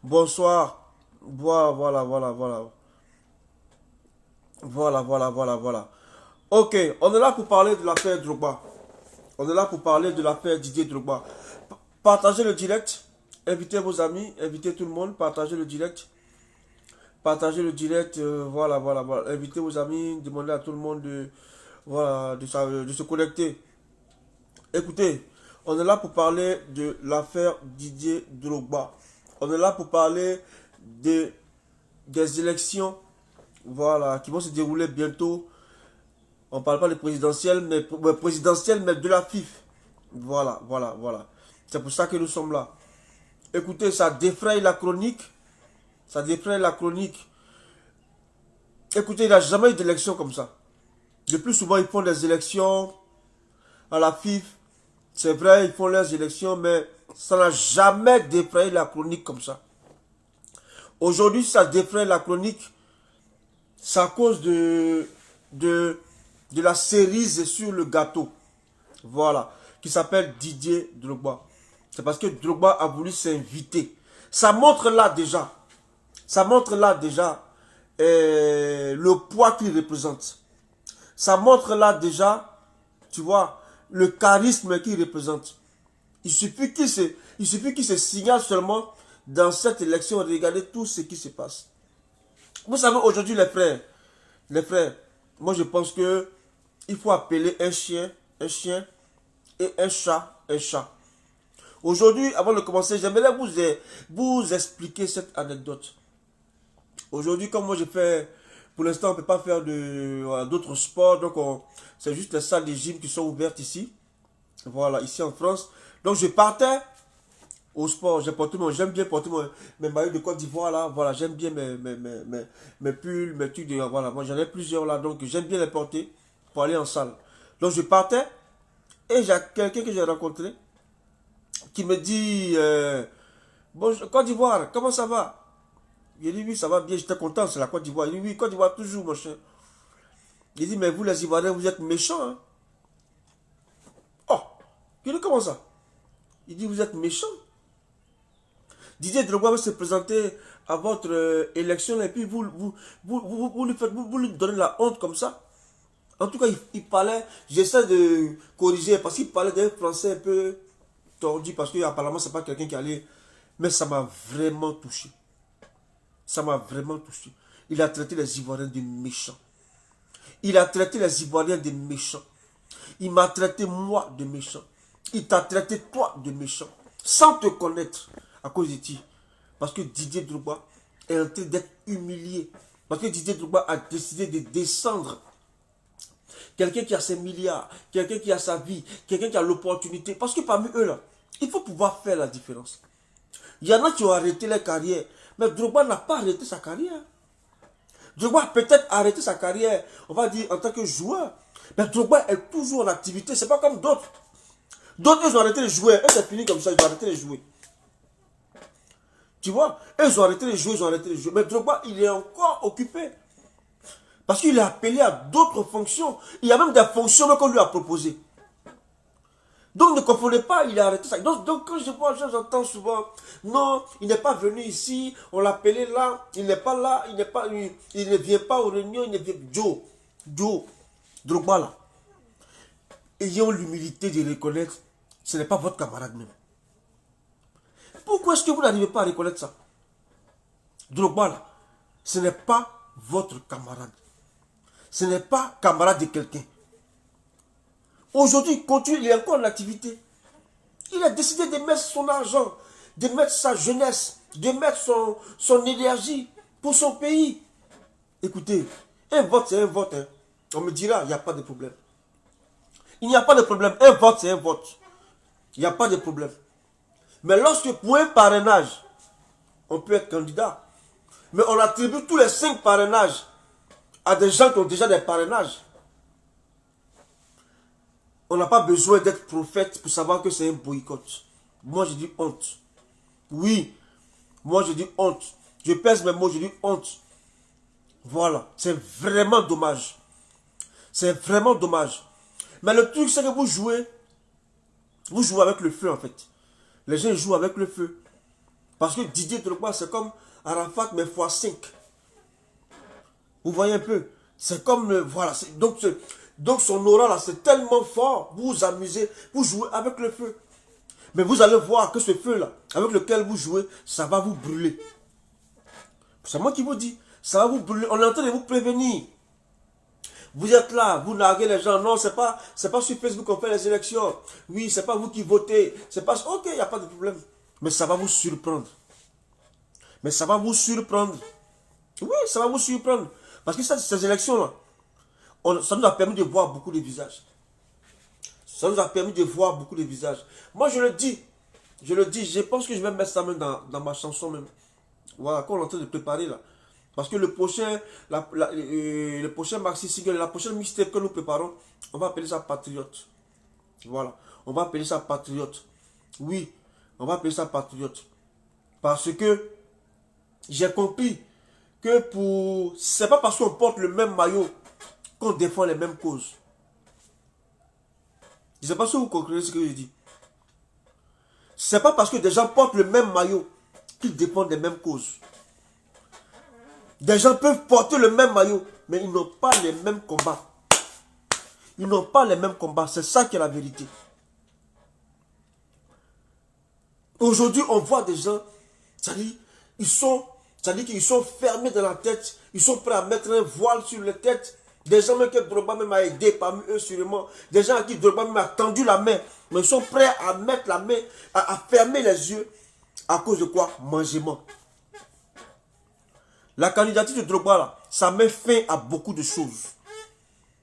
Bonsoir. Voilà. Voilà. Ok, on est là pour parler de l'affaire Drogba. On est là pour parler de l'affaire Didier Drogba. Partagez le direct. Invitez vos amis. Invitez tout le monde. Partagez le direct. Partagez le direct. Voilà. Invitez vos amis. Demandez à tout le monde de se connecter. Écoutez, on est là pour parler de l'affaire Didier Drogba. On est là pour parler de, des élections, qui vont se dérouler bientôt. On ne parle pas de présidentielle, mais de la FIF. Voilà. C'est pour ça que nous sommes là. Écoutez, ça défraye la chronique. Ça défraye la chronique. Écoutez, il n'y a jamais eu d'élection comme ça. Le plus souvent, ils font des élections à la FIF. C'est vrai, ils font leurs élections, mais ça n'a jamais défrayé la chronique comme ça. Aujourd'hui, ça défraye la chronique. C'est à cause de la cerise sur le gâteau. Voilà. Qui s'appelle Didier Drogba. C'est parce que Drogba a voulu s'inviter. Ça montre là déjà. Ça montre là déjà le poids qu'il représente. Ça montre là déjà, tu vois, le charisme qu'il représente. Il suffit qu'il se signale seulement dans cette élection. Regardez tout ce qui se passe. Vous savez, aujourd'hui, les frères, moi je pense que il faut appeler un chien et un chat. Aujourd'hui, avant de commencer, j'aimerais vous expliquer cette anecdote. Aujourd'hui, comme moi je fais, pour l'instant, on ne peut pas faire d'autres sports, donc c'est juste les salles de gym qui sont ouvertes ici. Voilà, ici en France. Donc je partais au sport, j'aime bien porter mes maillots de Côte d'Ivoire là, voilà, j'aime bien mes pulls, mes trucs voilà, moi j'en ai plusieurs là, donc j'aime bien les porter pour aller en salle. Donc je partais et j'ai quelqu'un que j'ai rencontré qui me dit, bonjour Côte d'Ivoire, comment ça va? Il dit oui, ça va bien, j'étais content, c'est la Côte d'Ivoire. Il dit oui, Côte d'Ivoire toujours, mon cher. Il dit, mais vous les Ivoiriens, vous êtes méchants, hein? Oh, il dit comment ça? Il dit, vous êtes méchants. Didier Drogba va se présenter à votre élection et puis vous lui donnez la honte comme ça. En tout cas, il parlait, j'essaie de corriger parce qu'il parlait d'un français un peu tordu parce qu'apparemment, c'est pas quelqu'un qui allait. Mais ça m'a vraiment touché. Ça m'a vraiment touché. Il a traité les Ivoiriens de méchants. Il a traité les Ivoiriens de méchants. Il m'a traité moi de méchant. Il t'a traité toi de méchant. Sans te connaître à cause de qui. Parce que Didier Drogba est en train d'être humilié. Parce que Didier Drogba a décidé de descendre. Quelqu'un qui a ses milliards, quelqu'un qui a sa vie, quelqu'un qui a l'opportunité. Parce que parmi eux, là, il faut pouvoir faire la différence. Il y en a qui ont arrêté leur carrière. Mais Drogba n'a pas arrêté sa carrière. Drogba a peut-être arrêté sa carrière, on va dire, en tant que joueur. Mais Drogba est toujours en activité. C'est pas comme d'autres. D'autres, ils ont arrêté de jouer. Eux, c'est fini comme ça, ils ont arrêté de jouer. Tu vois, eux, ils ont arrêté de jouer, ils ont arrêté de jouer. Mais Drogba, il est encore occupé. Parce qu'il est appelé à d'autres fonctions. Il y a même des fonctions qu'on lui a proposées. Donc ne comprenez pas, il a arrêté ça. Donc quand je vois, j'entends souvent, non, il n'est pas venu ici, on l'a appelé là, il n'est pas là, il ne vient pas aux réunions, il ne vient. Joe, Drogba là. Ayons l'humilité de reconnaître, ce n'est pas votre camarade même. Pourquoi est-ce que vous n'arrivez pas à reconnaître ça? Drogba là, ce n'est pas votre camarade. Ce n'est pas camarade de quelqu'un. Aujourd'hui, il continue, il est encore en activité. Il a décidé de mettre son argent, de mettre sa jeunesse, de mettre son énergie pour son pays. Écoutez, un vote, c'est un vote. Hein. On me dira, il n'y a pas de problème. Il n'y a pas de problème. Un vote, c'est un vote. Il n'y a pas de problème. Mais lorsque pour un parrainage, on peut être candidat, mais on attribue tous les 5 parrainages à des gens qui ont déjà des parrainages. On n'a pas besoin d'être prophète pour savoir que c'est un boycott. Moi, je dis honte. Oui, moi, je dis honte. Je pèse mes mots, je dis honte. Voilà, c'est vraiment dommage. C'est vraiment dommage. Mais le truc, c'est que vous jouez avec le feu, en fait. Les gens jouent avec le feu. Parce que Didier Drogba, c'est comme Arafat, mais x5. Vous voyez un peu. C'est comme, voilà. Donc son aura là, c'est tellement fort. Vous vous amusez, vous jouez avec le feu. Mais vous allez voir que ce feu-là, avec lequel vous jouez, ça va vous brûler. C'est moi qui vous dis, ça va vous brûler. On est en train de vous prévenir. Vous êtes là, vous narguez les gens. Non, c'est pas sur Facebook qu'on fait les élections. Oui, c'est pas vous qui votez. C'est pas... Ok, il n'y a pas de problème. Mais ça va vous surprendre. Mais ça va vous surprendre. Oui, ça va vous surprendre. Parce que ces élections-là, ça nous a permis de voir beaucoup de visages. Ça nous a permis de voir beaucoup de visages. Moi, je le dis, je pense que je vais mettre ça même dans ma chanson même. Voilà, qu'on est en train de préparer là. Parce que le prochain maxi single, la prochaine mixtape que nous préparons, on va appeler ça Patriote. Voilà, on va appeler ça Patriote. Oui, on va appeler ça Patriote. Parce que j'ai compris que c'est pas parce qu'on porte le même maillot qu'on défend les mêmes causes. Je ne sais pas si vous comprenez ce que je dis. C'est pas parce que des gens portent le même maillot qu'ils défendent les mêmes causes. Des gens peuvent porter le même maillot, mais ils n'ont pas les mêmes combats. Ils n'ont pas les mêmes combats. C'est ça qui est la vérité. Aujourd'hui, on voit des gens, c'est-à-dire qu'ils sont fermés dans la tête. Ils sont prêts à mettre un voile sur la tête. Des gens même que Drogba même a aidé parmi eux sûrement. Des gens à qui Drogba même a tendu la main. Mais ils sont prêts à mettre la main, à fermer les yeux. À cause de quoi? Mangement. La candidature de Drogba là, ça met fin à beaucoup de choses.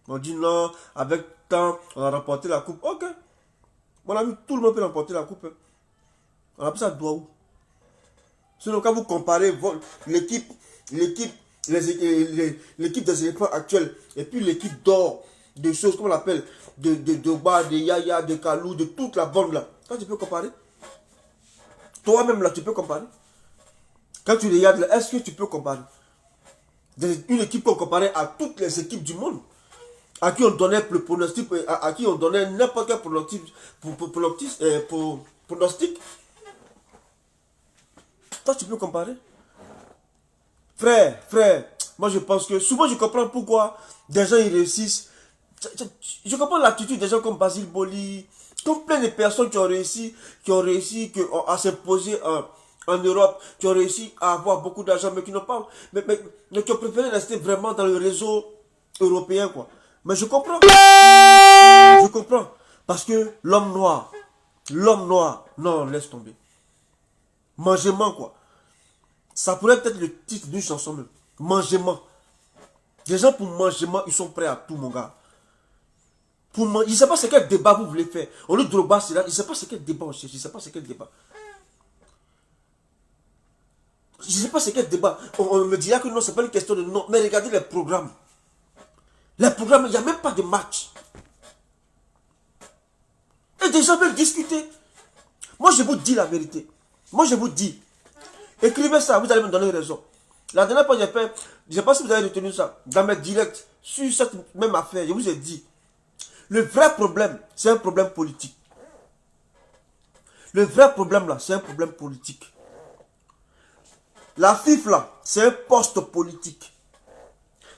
On dit non, avec temps, on a remporté la coupe. Ok. Mon ami, tout le monde peut remporter la coupe. On appelle ça Douaou. Sinon, quand vous comparez l'équipe des éléphants actuels et puis l'équipe d'or, de choses, comment on l'appelle, de Drogba, de Yaya, de Kalou, de toute la bande là, quand tu peux comparer, toi-même là, tu peux comparer. Quand tu regardes là, est-ce que tu peux comparer une équipe qu'on comparait à toutes les équipes du monde, à qui on donnait le pronostic, à qui on donnait n'importe quel pronostic. Toi, tu peux comparer. Frère, moi je pense que souvent je comprends pourquoi des gens ils réussissent. Je comprends l'attitude des gens comme Basile Boli, comme plein de personnes qui ont réussi à s'imposer en Europe, qui ont réussi à avoir beaucoup d'argent, mais qui n'ont pas, mais qui ont préféré rester vraiment dans le réseau européen, quoi. Mais je comprends. Je comprends. Parce que l'homme noir, non, laisse tomber. Mangement, quoi. Ça pourrait être le titre d'une chanson même. Mangement. Les gens pour mangement, ils sont prêts à tout, mon gars. Je ne sais pas c'est quel débat vous voulez faire. On le Drogba, c'est là. Je ne sais pas c'est quel débat on cherche. Je ne sais pas c'est quel débat. Je ne sais pas c'est quel débat. On me dira que non, c'est pas une question de non. Mais regardez les programmes. Les programmes, il n'y a même pas de match. Et des gens veulent discuter. Moi, je vous dis la vérité. Moi, je vous dis. Écrivez ça, vous allez me donner raison. La dernière fois, j'ai fait, je ne sais pas si vous avez retenu ça, dans mes directs, sur cette même affaire, je vous ai dit, le vrai problème, c'est un problème politique. Le vrai problème là, c'est un problème politique. La FIF là, c'est un poste politique.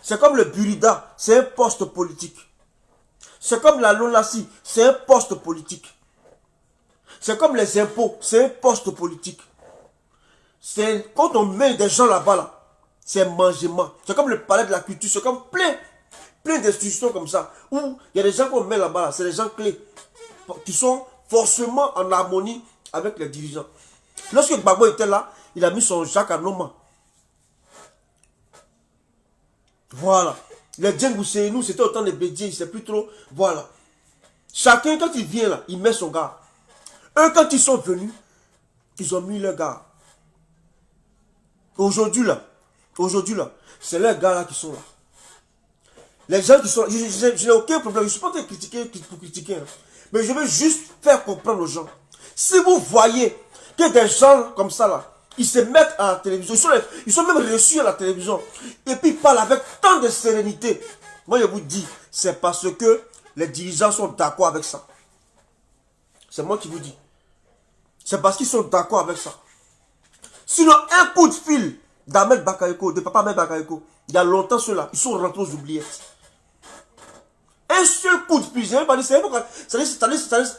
C'est comme le Burida, c'est un poste politique. C'est comme la LONASI, c'est un poste politique. C'est comme les impôts, c'est un poste politique. C'est quand on met des gens là-bas, là, c'est mangement. C'est comme le palais de la culture, c'est comme plein d'institutions comme ça, où il y a des gens qu'on met là-bas, là, c'est des gens clés, qui sont forcément en harmonie avec les dirigeants. Lorsque Gbagbo était là, il a mis son Jacques Anoma. Voilà. Les Djengou nous, c'était autant de Bédier, c'est plus trop. Voilà. Chacun, quand il vient là, il met son gars. Eux, quand ils sont venus, ils ont mis leur gars. Aujourd'hui là, c'est les gars là qui sont là. Les gens qui sont là, je n'ai aucun problème, je ne suis pas en train de critiquer pour critiquer. Hein. Mais je veux juste faire comprendre aux gens. Si vous voyez que des gens comme ça là, ils se mettent à la télévision, ils sont même reçus à la télévision, et puis ils parlent avec tant de sérénité. Moi je vous dis, c'est parce que les dirigeants sont d'accord avec ça. C'est moi qui vous dis. C'est parce qu'ils sont d'accord avec ça. Sinon, un coup de fil d'Ahmed Bakayoko, de papa Ahmed Bakayoko, il y a longtemps ceux-là, ils sont rentrés aux oubliettes. Un seul coup de fil, je n'ai pas dit,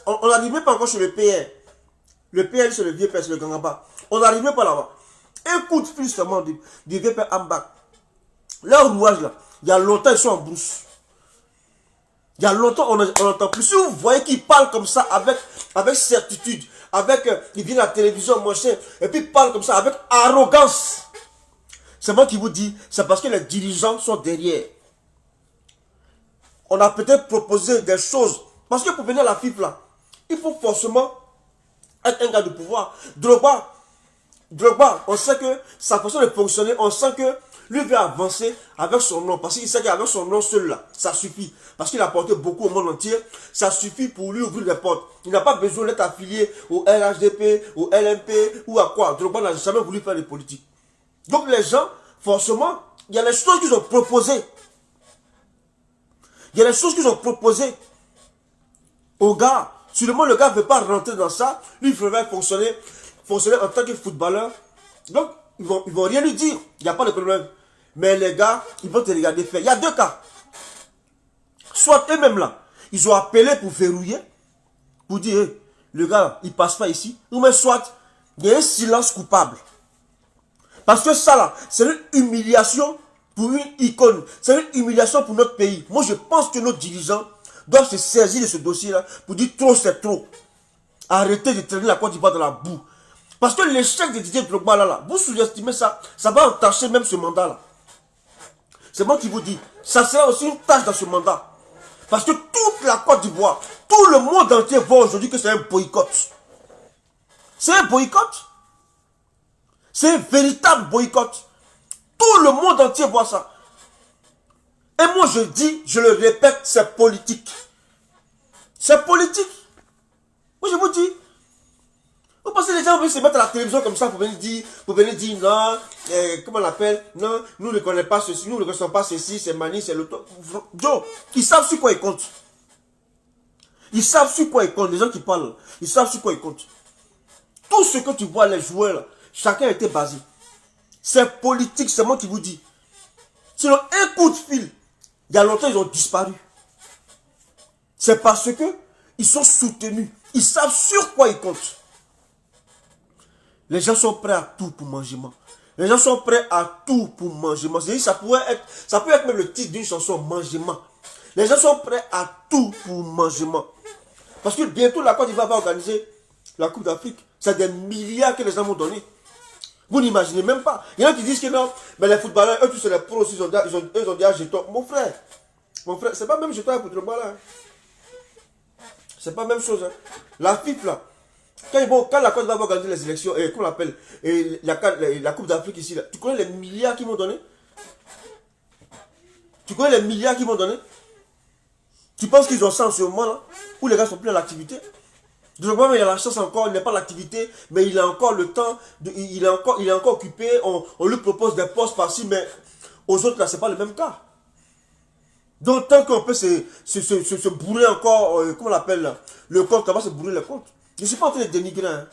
on n'arrive même pas encore chez le PR. Le PR, c'est le vieux père, c'est le Gangaba. On n'arrive même pas là-bas. Un coup de fil seulement du vieux père Ambak. Leur rouage là, il y a longtemps, ils sont en brousse. Il y a longtemps, on n'entend plus. Si vous voyez qu'ils parlent comme ça, avec certitude, ils viennent à la télévision, machin, et puis ils parlent comme ça, avec arrogance. C'est moi qui vous dis, c'est parce que les dirigeants sont derrière. On a peut-être proposé des choses. Parce que pour venir à la FIF là, il faut forcément être un gars de pouvoir. Drogba, on sait que sa façon de fonctionner, on sent que lui veut avancer avec son nom. Parce qu'il sait qu'avec son nom seul là, ça suffit. Parce qu'il a apporté beaucoup au monde entier. Ça suffit pour lui ouvrir des portes. Il n'a pas besoin d'être affilié au LHDP, au LMP ou à quoi. Drogba n'a jamais voulu faire de politique. Donc les gens, forcément, il y a les choses qu'ils ont proposées. Il y a des choses qu'ils ont proposées au gars. Sûrement, le gars ne veut pas rentrer dans ça. Lui, il faudrait fonctionner en tant que footballeur. Donc, ils vont rien lui dire. Il n'y a pas de problème. Mais les gars, ils vont te regarder faire. Il y a deux cas. Soit eux-mêmes là, ils ont appelé pour verrouiller, pour dire, hey, le gars, il passe pas ici. Ou même soit, il y a un silence coupable. Parce que ça là, c'est une humiliation pour une icône. C'est une humiliation pour notre pays. Moi, je pense que nos dirigeants doivent se saisir de ce dossier-là pour dire trop, c'est trop. Arrêtez de traîner la Côte d'Ivoire dans la boue. Parce que l'échec de Didier Drogba là, vous sous-estimez ça, ça va entacher même ce mandat-là. C'est moi qui vous dis, ça sera aussi une tâche dans ce mandat. Parce que toute la Côte d'Ivoire, tout le monde entier voit aujourd'hui que c'est un boycott. C'est un boycott. C'est un véritable boycott. Tout le monde entier voit ça. Et moi je dis, je le répète, c'est politique. C'est politique. Moi je vous dis. Vous pensez que les gens veulent se mettre à la télévision comme ça pour venir dire non, comment on l'appelle, non, nous ne connaissons pas ceci, nous ne connaissons pas ceci, c'est Mani, c'est l'autre. Joe, ils savent sur quoi ils comptent. Ils savent sur quoi ils comptent, les gens qui parlent, ils savent sur quoi ils comptent. Tout ce que tu vois, les joueurs, là, chacun a été basé. C'est politique, c'est moi qui vous dis. Sinon, un coup de fil, il y a longtemps, ils ont disparu. C'est parce que ils sont soutenus. Ils savent sur quoi ils comptent. Les gens sont prêts à tout pour mangement. Les gens sont prêts à tout pour mangement. Ça peut être même le titre d'une chanson, mangement. Les gens sont prêts à tout pour mangement. Parce que bientôt la Côte d'Ivoire va organiser la Coupe d'Afrique. C'est des milliards que les gens vont donner. Vous n'imaginez même pas. Il y en a qui disent que non, mais les footballeurs, eux tous c'est les pros aussi, ils ont déjà jeton. Mon frère, c'est pas même jeton pour Drogba là. C'est pas la même chose. Hein. La FIF là, quand la Côte d'Ivoire va organiser les élections, comment on l'appelle, la Coupe d'Afrique ici, là, tu connais les milliards qu'ils m'ont donné? Tu connais les milliards qu'ils m'ont donné? Tu penses qu'ils ont ça en ce moment là, où les gars sont plus à l'activité? Drogba, il a la chance encore, il n'est pas à l'activité, mais il a encore le temps, il est encore occupé, on lui propose des postes par-ci, mais aux autres là, c'est pas le même cas. Donc tant qu'on peut se bourrer encore, comment on l'appelle là, le compte, on va se bourrer le compte. Je ne suis pas en train de dénigrer. Hein.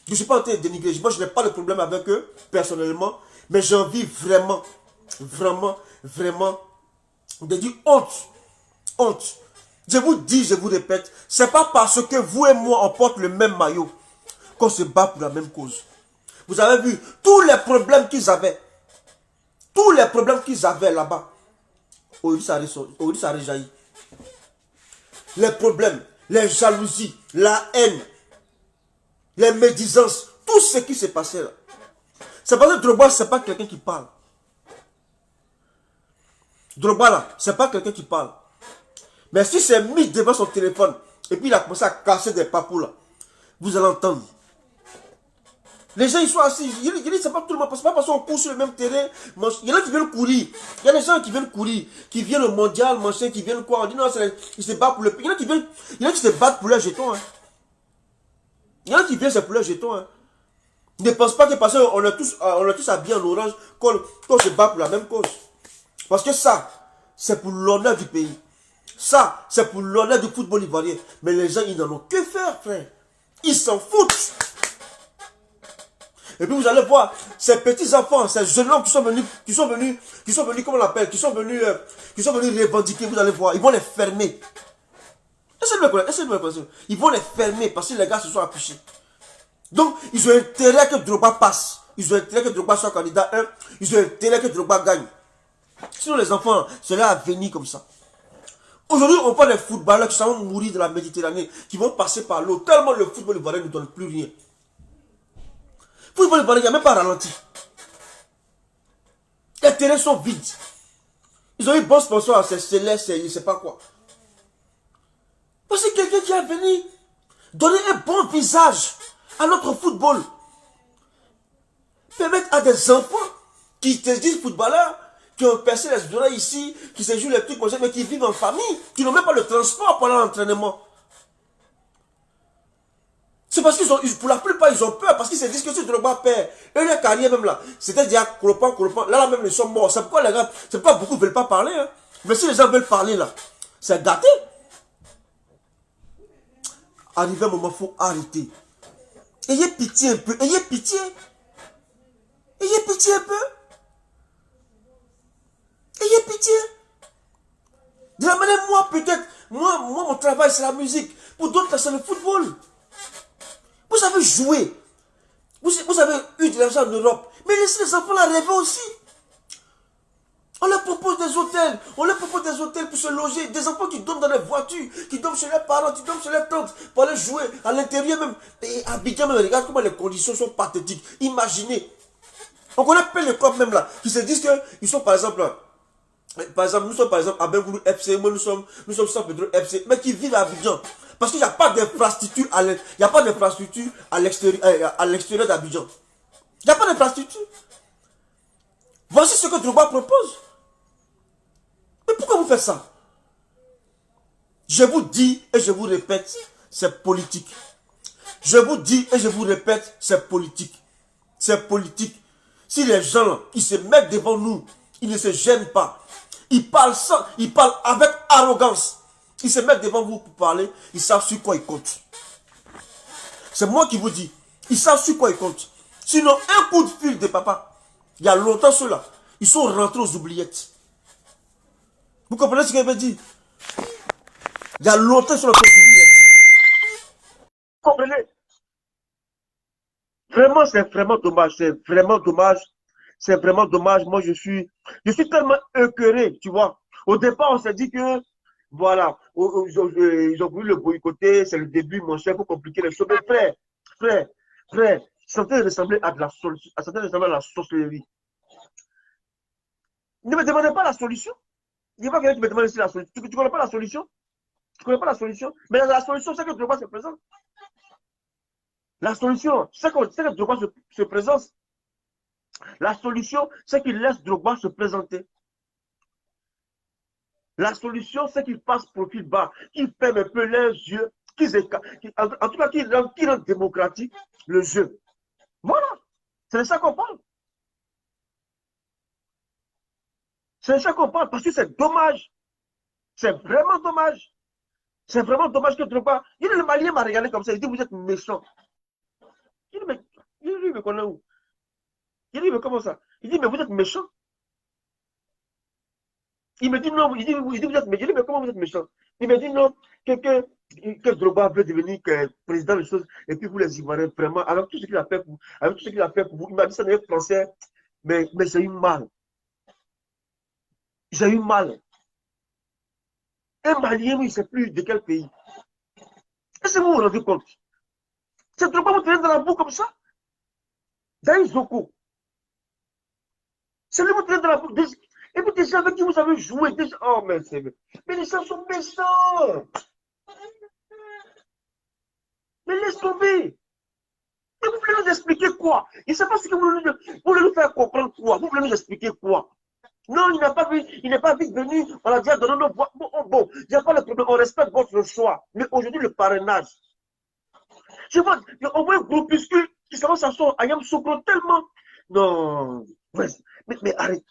Je ne suis pas en train de dénigrer. Moi, je n'ai pas de problème avec eux, personnellement. Mais j'ai envie vraiment, vraiment, vraiment de dire honte. Honte. Je vous dis, je vous répète, c'est pas parce que vous et moi, on porte le même maillot qu'on se bat pour la même cause. Vous avez vu, tous les problèmes qu'ils avaient là-bas, aujourd'hui, ça a réjailli. Les problèmes, les jalousies, la haine, les médisances, tout ce qui s'est passé là. C'est parce que Drogba, c'est pas quelqu'un qui parle. Drogba là, c'est pas quelqu'un qui parle. Mais si c'est mis devant son téléphone, et puis il a commencé à casser des papous là, vous allez entendre. Les gens ils sont assis, il dit c'est pas tout le monde, c'est pas parce qu'on court sur le même terrain. Il y en a qui viennent courir, il y a des gens qui viennent courir, qui viennent au mondial, machin, qui viennent quoi, on dit non, ils se battent pour le pays. Il y en a qui se battent pour leur jeton. Hein. Il y en a qui viennent, c'est pour leur jeton. Hein. Ne pense pas que parce qu'on est tous habillés en orange, qu'on se bat pour la même cause. Parce que ça, c'est pour l'honneur du pays. Ça, c'est pour l'honneur du football ivoirien. Mais les gens, ils n'en ont que faire, frère. Ils s'en foutent. Et puis vous allez voir ces petits enfants, ces jeunes hommes comment on l'appelle, qui sont venus revendiquer, vous allez voir, ils vont les fermer. Essayez de me connaître. Ils vont les fermer parce que les gars se sont affichés. Donc, ils ont intérêt que Drogba passe. Ils ont intérêt que Drogba soit candidat 1. Ils ont intérêt que Drogba gagne. Sinon, les enfants, cela à venir comme ça. Aujourd'hui, on parle des footballeurs qui vont mourir de la Méditerranée, qui vont passer par l'eau, tellement le football ivoirien ne donne plus rien. Le football ivoirien, il n'y a même pas ralenti. Les terrains sont vides. Ils ont eu bon sponsor, c'est Céleste, je ne sais pas quoi. C'est quelqu'un qui est venu donner un bon visage à notre football. Permettre à des enfants qui se disent footballeurs, qui ont percé les oreilles ici, qui se jouent les trucs comme ça, mais qui vivent en famille, qui n'ont même pas le transport pendant l'entraînement. C'est parce qu'ils ont, pour la plupart, ils ont peur, parce qu'ils se disent que si Drogba perd, et leur carrière même là, c'était déjà clopant, là même ils sont morts. C'est pourquoi les gars, c'est pas beaucoup ne veulent pas parler, hein. Mais si les gens veulent parler là, c'est gâté. Arrivé un moment, il faut arrêter. Ayez pitié un peu, ayez pitié. Ayez pitié un peu. Ayez pitié. De la manière, moi, peut-être, moi, mon travail, c'est la musique. Pour d'autres, c'est le football. Vous avez joué. Vous avez eu de l'argent en Europe. Mais laissez les enfants la rêver aussi. On leur propose des hôtels. On leur propose des hôtels pour se loger. Des enfants qui dorment dans les voitures, qui dorment chez leurs parents, qui dorment chez leurs tantes, pour aller jouer à l'intérieur même. Et à Abidjan même, regarde comment les conditions sont pathétiques. Imaginez. On connaît plein de clubs même là, qui se disent qu'ils sont par exemple, nous sommes par exemple à Bengoulou FC, moi nous sommes San Pedro FC, mais qui vivent à Abidjan. Parce qu'il n'y a pas d'infrastructure à l'extérieur d'Abidjan. Il n'y a pas d'infrastructure. Voici ce que Drogba propose. Mais pourquoi vous faites ça? Je vous dis et je vous répète, c'est politique. Je vous dis et je vous répète, c'est politique. C'est politique. Si les gens, ils se mettent devant nous, ils ne se gênent pas. Ils parlent avec arrogance. Ils se mettent devant vous pour parler, ils savent sur quoi ils comptent. C'est moi qui vous dis, ils savent sur quoi ils comptent. Sinon, un coup de fil de papa, il y a longtemps ceux-là, ils sont rentrés aux oubliettes. Vous comprenez ce que je veux dire? Il y a longtemps sur le aux oubliettes. Vous comprenez? Vraiment, c'est vraiment dommage. C'est vraiment dommage. C'est vraiment dommage. Moi, je suis tellement écœuré, tu vois. Au départ, on s'est dit que, voilà, ils ont voulu le boycotter, c'est le début, mon cher, pour compliquer les choses. Mais frère, ça peut ressembler à de la solution, ça peut ressembler à la sorcellerie. Ne me demandez pas la solution. Il n'y a pas quelqu'un qui me demande ici la solution. Tu ne connais pas la solution? Tu ne connais pas la solution? Mais la solution, c'est que Drogba se présente. La solution, c'est que Drogba se présente. La solution, c'est qu'il laisse Drogba se présenter. La solution, c'est qu'il passe profil bas, qu'il ferme un peu les yeux, en tout cas, qu'il rend démocratique le jeu. Voilà. C'est de ça qu'on parle. C'est de ça qu'on parle, parce que c'est dommage. C'est vraiment dommage. C'est vraiment dommage que Drogba. Le Malien m'a regardé comme ça, il dit, vous êtes méchant. Il dit, mais il me connaît où? Il dit, mais comment ça? Il dit, mais vous êtes méchant. Il me dit non, il dit, vous êtes méchant. Je dis, mais comment vous êtes méchant? Il me dit non, que Drogba veut devenir président des choses, et puis vous les Ivoiriens, vraiment, avec tout ce qu'il a fait pour, avec tout ce qu'il a fait pour vous, il m'a dit ça n'est français, mais j'ai eu mal. J'ai eu mal. Un Malien, il ne sait plus de quel pays. Est-ce que vous vous rendez compte? C'est Drogba vous tenez dans la boue comme ça? Dans Zoko. C'est lui vous tenez dans la boue. Et puis des gens avec qui vous avez joué, déjà. Oh, mais les gens sont méchants. Mais laisse tomber. Et vous voulez nous expliquer quoi? Je ne sais pas ce que vous voulez nous faire comprendre quoi. Vous voulez nous expliquer quoi? Non, il n'est pas vite venu. On a déjà donné nos voix. Bon, il n'y a pas de problème. On respecte votre choix. Mais aujourd'hui, le parrainage. Je vois, il y a au moins un groupuscule qui s'en s'asseoir à Yam Sokro tellement. Non, mais arrête.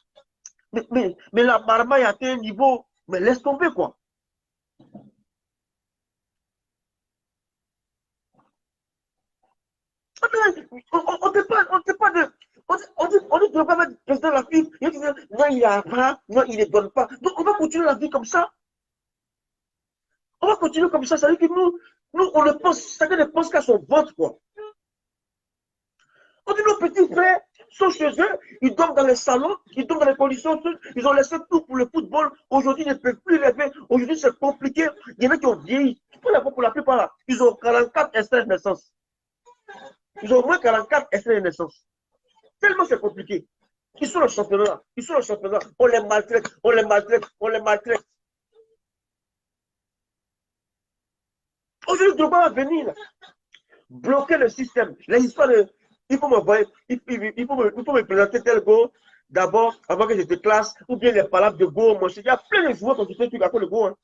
Mais la marmaille a atteint un niveau. Mais laisse tomber, quoi. On ne fait pas de. On dit, tu ne dois pas mettre président de la FIFA. Il dit, non, il a pas, non, il ne donne pas. Donc, on va continuer la vie comme ça. On va continuer comme ça. Ça veut dire que nous, on ne pense, chacun ne pense qu'à son vote, quoi. On dit, nos petits frères sont chez eux, ils dorment dans les salons, ils dorment dans les conditions, ils ont laissé tout pour le football. Aujourd'hui, ils ne peuvent plus rêver. Aujourd'hui, c'est compliqué. Il y en a qui ont vieilli. Pour la plupart, là, ils ont 44 extraits de naissance. Ils ont au moins 44 extraits de naissance. Tellement c'est compliqué. Ils sont le championnat. Ils sont le championnat. On les maltraite, on les maltraite, on les maltraite. Aujourd'hui, Drogba va venir là, bloquer le système. Les histoires de. Il faut m'envoyer, il faut me présenter tel go d'abord avant que je te classe, ou bien les palabres de go. Moi, il y a plein de joueurs qui font des trucs à cause de go. Hein.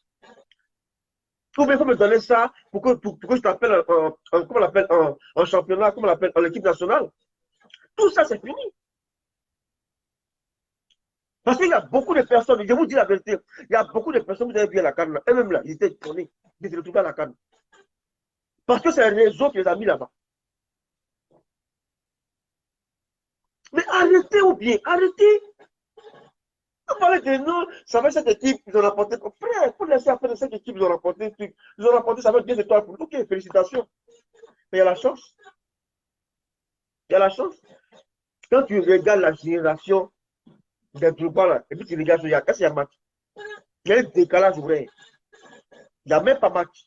Ou bien il faut me donner ça pour que je t'appelle comment on l'appelle en championnat, comment on l'appelle en équipe nationale. Tout ça, c'est fini. Parce qu'il y a beaucoup de personnes, je vous dis la vérité, il y a beaucoup de personnes, vous avez vu à la canne, eux-mêmes là, ils étaient tournés, ils étaient retrouvés à la canne. Parce que c'est les réseau qui les a mis là-bas. Mais arrêtez ou bien, arrêtez. Vous parlez de nous, ça va être cette équipe, ils ont rapporté. Frère, il faut laisser après de cette équipe, ils ont rapporté. Ils ont rapporté, ça va être 2 étoiles pour nous. Ok, félicitations. Mais il y a la chance. Il y a la chance. Quand tu regardes la génération des Drogba là, et puis tu regardes, est-ce qu'il y a match? Il y a un décalage vrai. Il n'y a même pas match.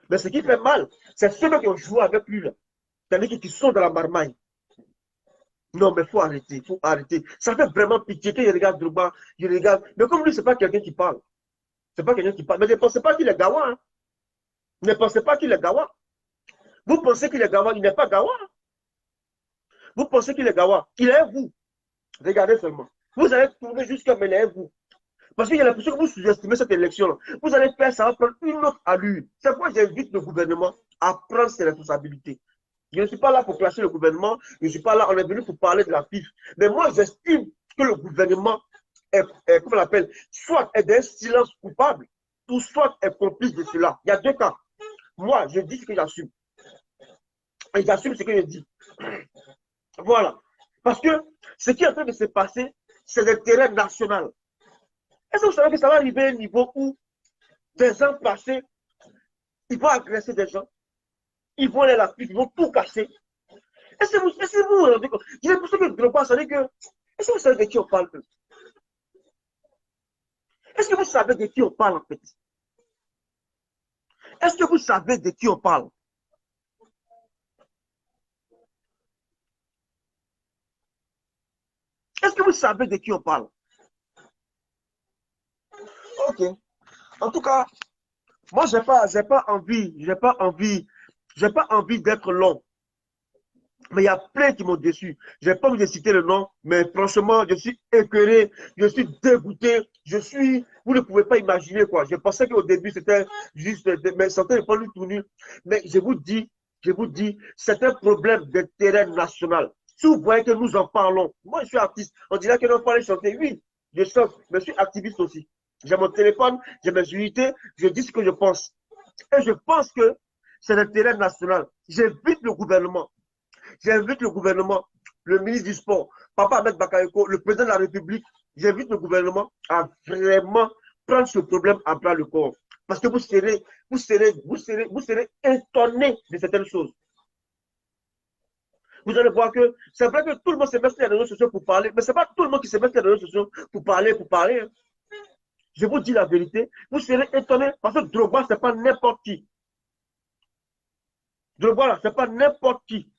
Mais ce qui fait mal, c'est ceux qui ont joué avec lui là. C'est-à-dire qui sont dans la marmaille. Non, mais il faut arrêter, il faut arrêter. Ça fait vraiment pitié quand je regarde Drogba, je regarde. Mais comme lui, ce n'est pas quelqu'un qui parle. C'est pas quelqu'un qui parle. Mais ne pensez pas qu'il est gawa. Hein. Ne pensez pas qu'il est gawa. Vous pensez qu'il est gawa, il n'est pas gawa. Vous pensez qu'il est gawa. Il est vous. Regardez seulement. Vous allez tourner jusqu'à mener vous. Parce qu'il y a l'impression que vous sous-estimez cette élection-là. Vous allez faire ça, va prendre une autre allure. C'est pourquoi j'invite le gouvernement à prendre ses responsabilités. Je ne suis pas là pour clasher le gouvernement. Je ne suis pas là, on est venu pour parler de la PIF. Mais moi, j'estime que le gouvernement est comment on l'appelle, soit est d'un silence coupable, ou soit est complice de cela. Il y a 2 cas. Moi, je dis ce que j'assume. Et j'assume ce que je dis. Voilà. Parce que ce qui est en train de se passer, c'est l'intérêt national. Est-ce que vous savez que ça va arriver à un niveau où, des ans passés, ils vont agresser des gens, ils vont aller à la PIF, ils vont tout casser. Est-ce que vous vous rendez compte? J'ai l'impression que Drogba, ça dit que. Est-ce que vous savez de qui on parle? Est-ce que vous savez de qui on parle en fait? Est-ce que vous savez de qui on parle? Est-ce que vous savez de qui on parle? Ok. En tout cas, moi, j'ai pas envie d'être long. Mais il y a plein qui m'ont déçu. Je n'ai pas envie de citer le nom, mais franchement, je suis écœuré, je suis dégoûté, vous ne pouvez pas imaginer quoi. Je pensais qu'au début, c'était juste, mais certains ne pas du tout nul. Mais je vous dis, c'est un problème d'intérêt national. Si vous voyez que nous en parlons, moi je suis artiste, on dirait que nous parlons chanter. Oui, je chante, mais je suis activiste aussi. J'ai mon téléphone, j'ai mes unités, je dis ce que je pense. Et je pense que c'est l'intérêt national. J'invite le gouvernement. J'invite le gouvernement, le ministre du Sport, Papa Ahmed Bakayoko, le président de la République, j'invite le gouvernement à vraiment prendre ce problème à bras le corps. Parce que vous serez étonnés de certaines choses. Vous allez voir que c'est vrai que tout le monde se met sur les réseaux sociaux pour parler, mais ce n'est pas tout le monde qui se met sur les réseaux sociaux pour parler. Hein. Je vous dis la vérité, vous serez étonnés parce que Drogba, ce n'est pas n'importe qui. Drogba, ce n'est pas n'importe qui.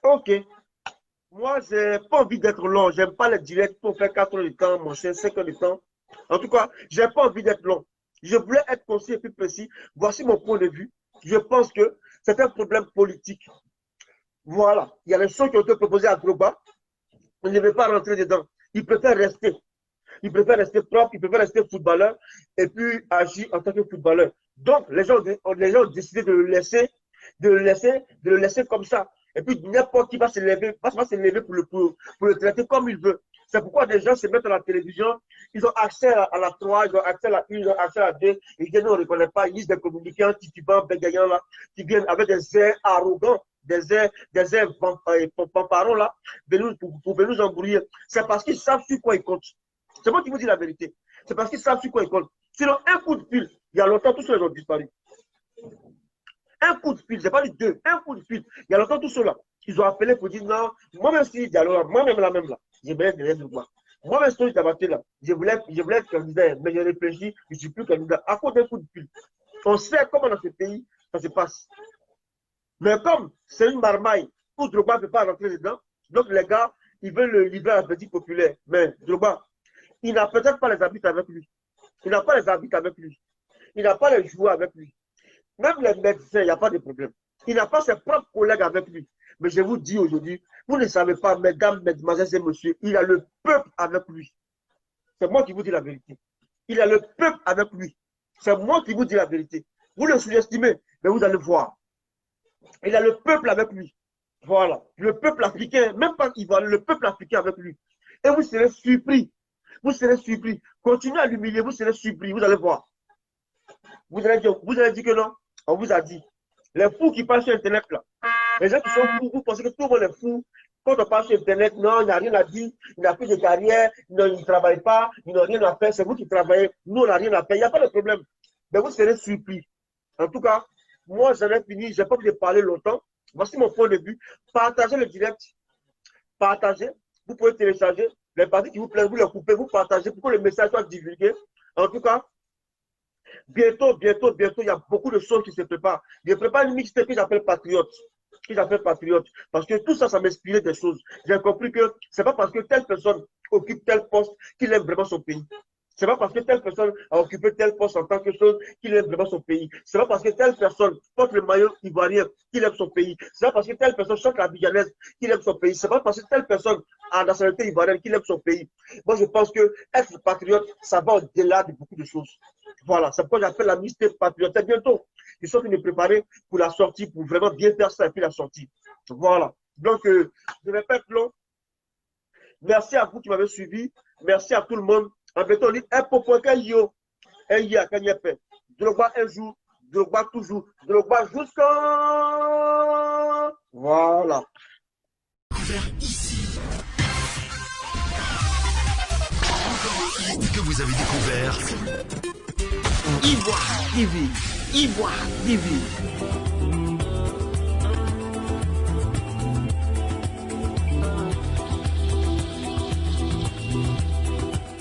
Ok. Moi, je n'ai pas envie d'être long. Je n'aime pas les directs pour faire 4 heures de temps, mon chien, 5 heures de temps. En tout cas, je n'ai pas envie d'être long. Je voulais être concis et plus précis. Voici mon point de vue. Je pense que c'est un problème politique. Voilà. Il y a les choses qui ont été proposées à Drogba. On ne veut pas rentrer dedans. Il préfère rester. Il préfère rester propre, il préfère rester footballeur et puis agir en tant que footballeur. Donc, les gens ont décidé de le laisser comme ça. Et puis, n'importe qui va se lever pour le traiter comme il veut. C'est pourquoi des gens se mettent à la télévision, ils ont accès à la 3, ils ont accès à la 1, ils ont accès à la 2, ils disent non, on ne reconnaît pas, ils lisent des communicants, titubants, bégayants là, qui viennent avec des airs arrogants, des airs fanfarons là, pour venir nous embrouiller. C'est parce qu'ils savent sur quoi ils comptent. C'est moi qui vous dis la vérité. C'est parce qu'ils savent sur quoi ils comptent. Sinon, un coup de fil, il y a longtemps, tous ceux-là ont disparu. Un coup de fil, je n'ai pas dit deux, un coup de fil. Il y a longtemps, tous ceux-là, ils ont appelé pour dire non, moi-même, si Diallo, moi-même là, je voulais derrière le bois. Moi-même, si je t'abattais là, je voulais être candidat, mais je réfléchis, je ne suis plus candidat à cause d'un coup de fil. On sait comment dans ce pays, ça se passe. Mais comme c'est une marmaille où Drogba ne peut pas rentrer dedans, donc les gars, ils veulent le livrer à la petite populaire. Mais Drogba, il n'a peut-être pas les habits avec lui. Il n'a pas les habits avec lui. Il n'a pas les joueurs avec lui. Même les médecins, il n'y a pas de problème. Il n'a pas ses propres collègues avec lui. Mais je vous dis aujourd'hui, vous ne savez pas, mesdames, mesdemoiselles et messieurs, il a le peuple avec lui. C'est moi qui vous dis la vérité. Il a le peuple avec lui. C'est moi qui vous dis la vérité. Vous le sous-estimez, mais vous allez voir. Il a le peuple avec lui. Voilà. Le peuple africain, même pas ivoirien, le peuple africain avec lui. Et vous serez surpris. Vous serez surpris. Continuez à l'humilier, vous serez surpris. Vous allez voir. Vous allez dire que non. On vous a dit. Les fous qui passent sur Internet, là. Les gens qui sont fous, vous pensez que tout le monde est fou. Quand on passe sur Internet, non, il n'a rien à dire, il n'a plus de carrière, non, il ne travaille pas, il n'a rien à faire, c'est vous qui travaillez, nous, on n'a rien à faire, il n'y a pas de problème. Mais vous serez surpris. En tout cas, moi, j'en ai fini, je n'ai pas pu parler longtemps. Voici mon point de vue. Partagez le direct. Partagez. Vous pouvez télécharger. Les parties qui vous plaisent, vous les coupez, vous partagez pour que le message soit divulgué. En tout cas, bientôt, il y a beaucoup de choses qui se préparent. Je prépare une mixtape que j'appelle Patriote. Parce que tout ça, ça m'inspirait des choses. J'ai compris que c'est pas parce que telle personne occupe tel poste qu'il aime vraiment son pays. C'est pas parce que telle personne a occupé tel poste en tant que chose qu'il aime vraiment son pays. C'est pas parce que telle personne porte le maillot ivoirien qu'il aime son pays. C'est pas parce que telle personne chante la biganaise qu'il aime son pays. C'est pas parce que telle personne a la nationalité ivoirienne qu'il aime son pays. Moi, je pense que être patriote, ça va au-delà de beaucoup de choses. Voilà, c'est pourquoi j'appelle la mixtape Patriote. Et bientôt, ils sont venus me préparer pour la sortie, pour vraiment bien faire ça et puis la sortie. Voilà. Donc, je vais pas être long. Merci à vous qui m'avez suivi. Merci à tout le monde. En béton, on dit un popo yo, un ya, kanyepe. Drogba un jour, Drogba toujours, Drogba jusqu'à. Voilà. Ici. Que vous avez découvert Ivoire TV. Ivoire TV.